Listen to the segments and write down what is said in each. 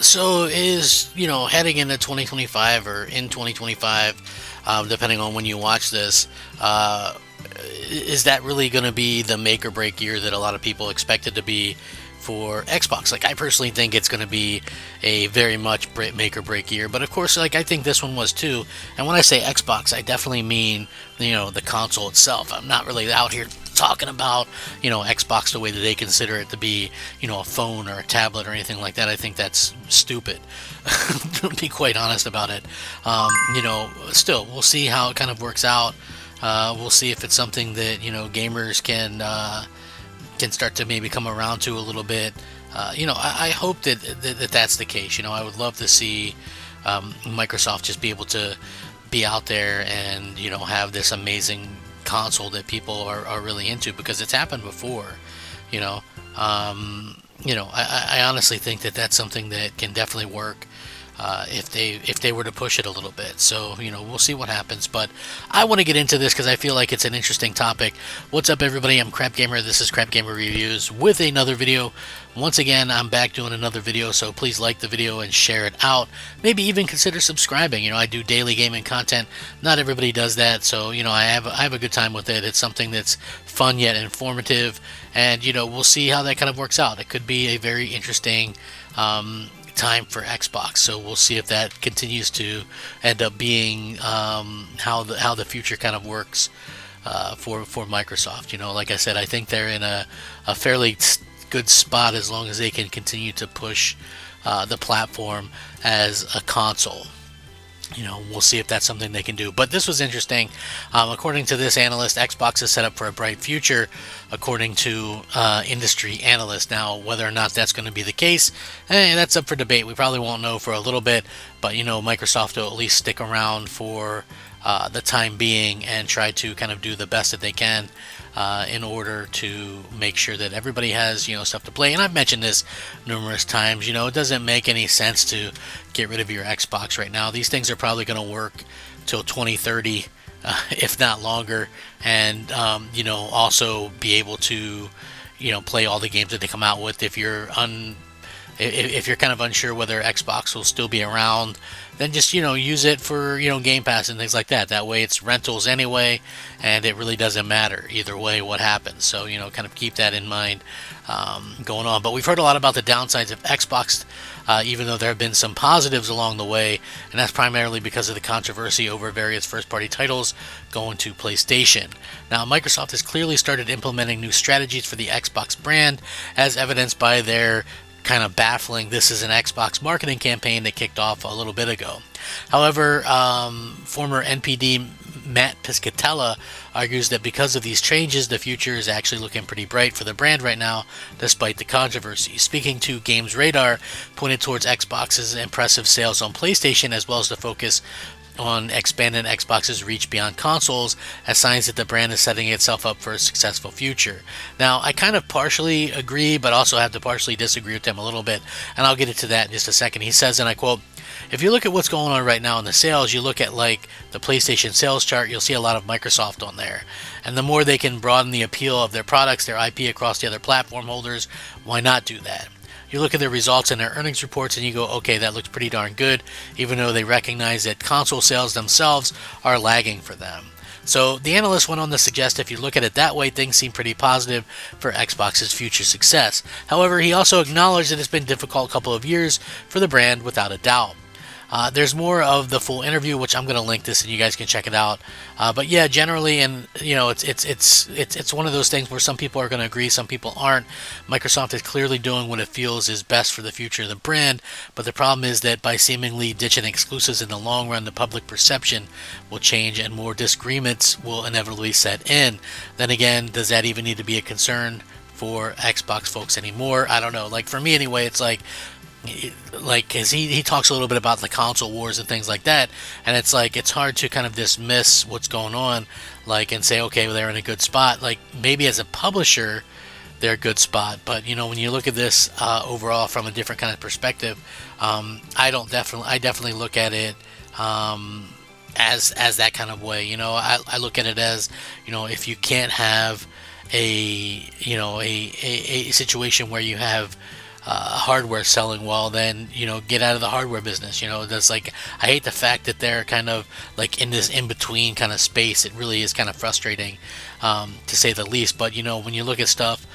So is, heading into 2025 or in 2025, depending on when you watch this, is that really going to be the make or break year that a lot of people expect it to be for Xbox? Like, I personally think it's going to be a very much make or break year, but of course, like, I think this one was too. And when I say Xbox, I definitely mean, the console itself. I'm not really out here talking about, Xbox the way that they consider it to be, a phone or a tablet or anything like that. I think that's stupid, to be quite honest about it. Still, we'll see how it kind of works out. We'll see if it's something that gamers can start to maybe come around to a little bit. I hope that that's the case. I would love to see Microsoft just be able to be out there and have this amazing console that people are really into, because it's happened before. You know, I honestly think that that's something that can definitely work. If they were to push it a little bit. So, we'll see what happens. But I want to get into this because I feel like it's an interesting topic. What's up, everybody? I'm Crap Gamer. This is Crap Gamer Reviews with another video. Once again, I'm back doing another video, so please like the video and share it out. Maybe even consider subscribing. I do daily gaming content. Not everybody does that, so I have a good time with it. It's something that's fun yet informative, and we'll see how that kind of works out. It could be a very interesting time for Xbox, so we'll see if that continues to end up being how the future kind of works for Microsoft. Like I said, I think they're in a fairly good spot as long as they can continue to push the platform as a console. We'll see if that's something they can do. But this was interesting. According to this analyst, Xbox is set up for a bright future, according to industry analysts. Now, whether or not that's going to be the case, that's up for debate. We probably won't know for a little bit, but Microsoft will at least stick around for the time being and try to kind of do the best that they can in order to make sure that everybody has stuff to play. And I've mentioned this numerous times. It doesn't make any sense to get rid of your Xbox right now. These things are probably going to work till 2030, if not longer, and also be able to play all the games that they come out with. If you're kind of unsure whether Xbox will still be around, then just use it for Game Pass and things like that. That way it's rentals anyway, and it really doesn't matter either way what happens. So kind of keep that in mind going on. But we've heard a lot about the downsides of Xbox, even though there have been some positives along the way, and that's primarily because of the controversy over various first-party titles going to PlayStation. Now, Microsoft has clearly started implementing new strategies for the Xbox brand, as evidenced by their kind of baffling "This is an Xbox" marketing campaign that kicked off a little bit ago. However, former NPD Matt Piscatella argues that because of these changes, the future is actually looking pretty bright for the brand right now, despite the controversy. Speaking to Games Radar, pointed towards Xbox's impressive sales on PlayStation, as well as the focus on expanding Xbox's reach beyond consoles, as signs that the brand is setting itself up for a successful future. Now, I kind of partially agree, but also have to partially disagree with them a little bit, and I'll get into that in just a second. He says, and I quote, "If you look at what's going on right now in the sales, you look at like the PlayStation sales chart, you'll see a lot of Microsoft on there. And the more they can broaden the appeal of their products, their IP across the other platform holders, why not do that? You look at their results and their earnings reports and you go, okay, that looks pretty darn good, even though they recognize that console sales themselves are lagging for them." So the analyst went on to suggest if you look at it that way, things seem pretty positive for Xbox's future success. However, he also acknowledged that it's been a difficult couple of years for the brand, without a doubt. There's more of the full interview, which I'm going to link this and you guys can check it out. But yeah, generally, and it's one of those things where some people are going to agree, some people aren't. Microsoft is clearly doing what it feels is best for the future of the brand, but the problem is that by seemingly ditching exclusives in the long run, the public perception will change and more disagreements will inevitably set in. Then again, does that even need to be a concern for Xbox folks anymore? I don't know. Like, for me anyway, it's like, because he talks a little bit about the console wars and things like that, and it's like it's hard to kind of dismiss what's going on, like, and say, okay, well, they're in a good spot. Like, maybe as a publisher they're a good spot, but when you look at this overall from a different kind of perspective, I definitely look at it as that kind of way. I look at it as, if you can't have a situation where you have hardware selling well, then get out of the hardware business. That's like, I hate the fact that they're kind of like in this in between kind of space. It really is kind of frustrating, to say the least. But when you look at stuff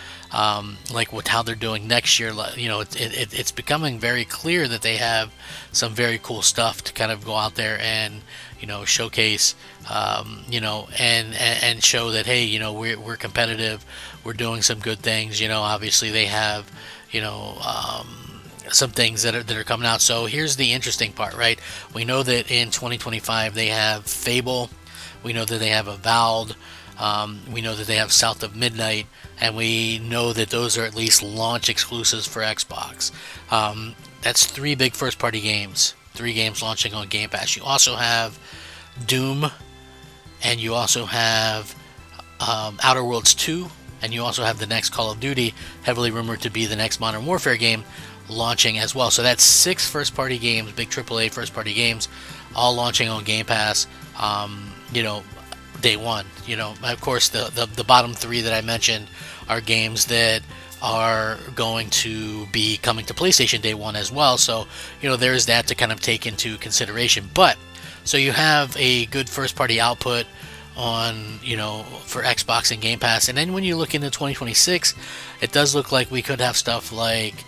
like with how they're doing next year, it's becoming very clear that they have some very cool stuff to kind of go out there and showcase, and show that, hey, we're competitive, we're doing some good things. Obviously they have some things that are coming out. So here's the interesting part, right? We know that in 2025 they have Fable, we know that they have Avowed, we know that they have South of Midnight, and we know that those are at least launch exclusives for Xbox. That's three big first-party games, three games launching on Game Pass. You also have Doom, and you also have Outer Worlds 2, and you also have the next Call of Duty, heavily rumored to be the next Modern Warfare game, launching as well. So that's six first-party games, big AAA first-party games, all launching on Game Pass, day one. Of course, the bottom three that I mentioned are games that are going to be coming to PlayStation day one as well. So, there's that to kind of take into consideration. But, so you have a good first-party output on, for Xbox and Game Pass. And then when you look into 2026, it does look like we could have stuff like,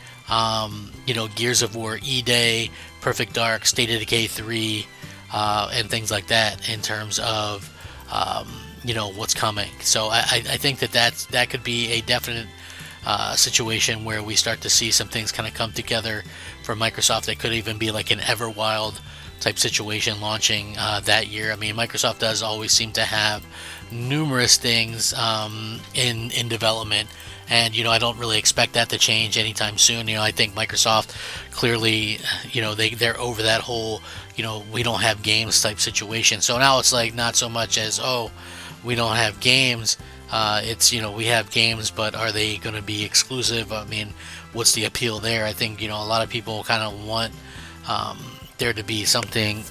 Gears of War E-Day, Perfect Dark, State of Decay 3, and things like that in terms of, what's coming. So I think that could be a definite situation where we start to see some things kind of come together for Microsoft. That could even be like an Everwild type situation launching that year. I mean, Microsoft does always seem to have numerous things in development, and I don't really expect that to change anytime soon. I think Microsoft clearly, they're over that whole we don't have games type situation. So now it's like not so much as, oh, we don't have games. It's we have games, but are they going to be exclusive? I mean, what's the appeal there? I think a lot of people kind of want there to be something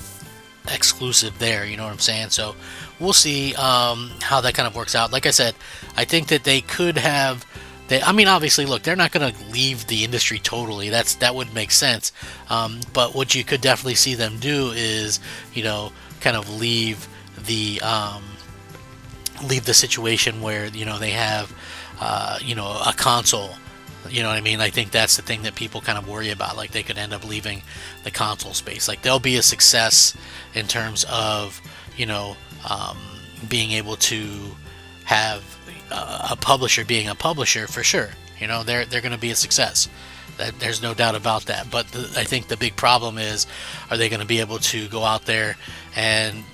exclusive there. You know what I'm saying? So we'll see how that kind of works out. Like I said, I think that they could have. Obviously, look, they're not going to leave the industry totally. That would make sense. But what you could definitely see them do is, kind of leave the situation where they have, a console. You know what I mean? I think that's the thing that people kind of worry about. Like, they could end up leaving the console space. Like, they'll be a success in terms of, being able to have a publisher being a publisher for sure. They're going to be a success. There's no doubt about that. But I think the big problem is, are they going to be able to go out there and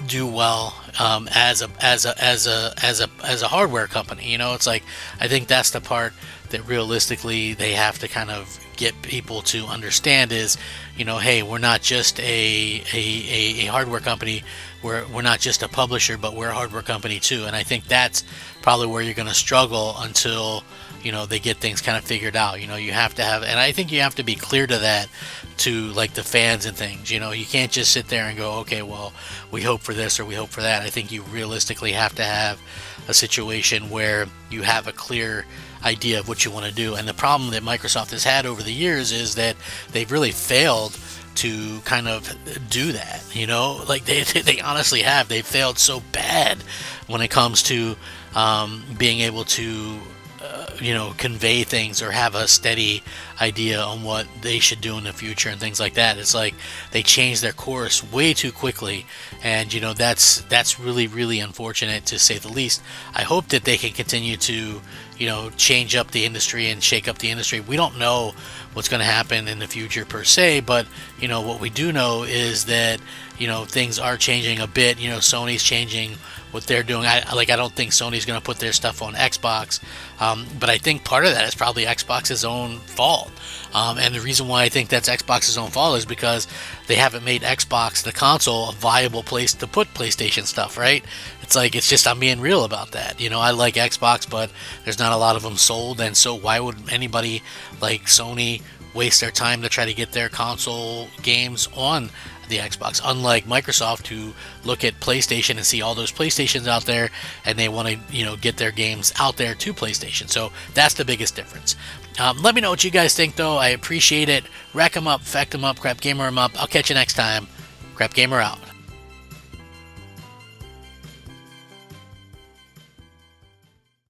do well as a hardware company? It's like, I think that's the part that realistically they have to kind of get people to understand is, hey, we're not just a hardware company. We're not just a publisher, but we're a hardware company too. And I think that's probably where you're going to struggle until they get things kind of figured out. You have to have, and I think you have to be clear to that, to like the fans and things. You can't just sit there and go, okay, well, we hope for this or we hope for that. I think you realistically have to have a situation where you have a clear idea of what you want to do. And the problem that Microsoft has had over the years is that they've really failed to kind of do that. Like they honestly have. They failed so bad when it comes to being able to convey things or have a steady idea on what they should do in the future and things like that. It's like they changed their course way too quickly, and that's really, really unfortunate, to say the least. I hope that they can continue to change up the industry and shake up the industry. We don't know what's going to happen in the future per se, but what we do know is that things are changing a bit. Sony's changing what they're doing. I don't think Sony's going to put their stuff on Xbox, but I think part of that is probably Xbox's own fault. And the reason why I think that's Xbox's own fault is because they haven't made Xbox, the console, a viable place to put PlayStation stuff, right? It's just, I'm being real about that. I like Xbox, but there's not a lot of them sold, and so why would anybody like Sony waste their time to try to get their console games on the Xbox. Unlike Microsoft, who look at PlayStation and see all those PlayStations out there, and they want to get their games out there to PlayStation. So that's the biggest difference. Let me know what you guys think, though. I appreciate it. Rack 'em up, fact 'em up, Crap Gamer 'em up. I'll catch you next time. Crap Gamer out.